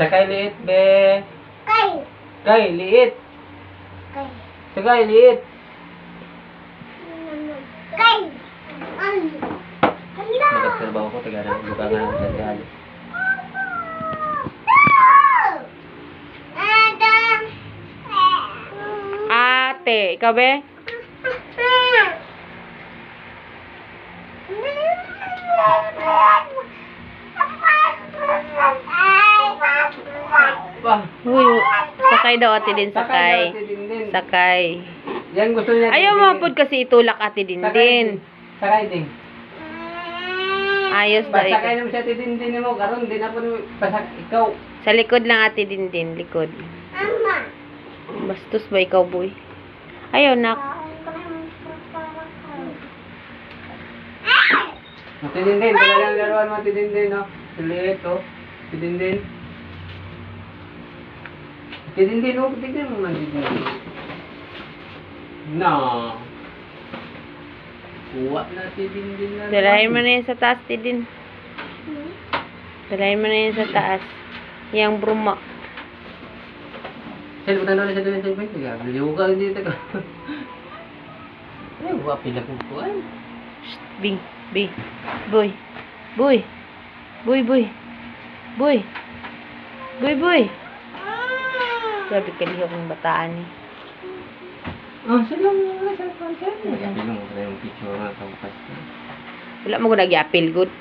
Sakay liit, be. Kay, liit. Sakay liit. Nagtrabaho ko, taga na buka nga ng sandahan. Ate, ikaw be? Uy, sakay daw ate din, sakay. Sakay. Yan gusto niya. Ayaw mo po kasi itulak ate din din. Sakay din. Ayos daw Pasakay ito. naman siya din mo. Karon din ako pasak ikaw. Sa likod lang ate din din, likod. Bastos ba ikaw, boy? Ayaw nak. Matindin din. Talagang laruan matindin din, no? Sulit, oh. Matindin din. Matindin din, oh. Tignan mo matindin. No. Kuha na matindin na. Dalahin mo na yan sa taas, din. Dalahin mo na yan sa taas. Yang bruma. Sel, butan na sa doon sa bay. Baliw ka dito ka. Ay, wa pila ko kuan. Bing, bing. Boy. Boy. Boy, boy. Boy. Boy, boy. Grabe kalihok ng bataan ni. Oh, sila mo sa konsen. Ay, bilong ko yung picture na sa bukas. Wala mo ko nag-apil good.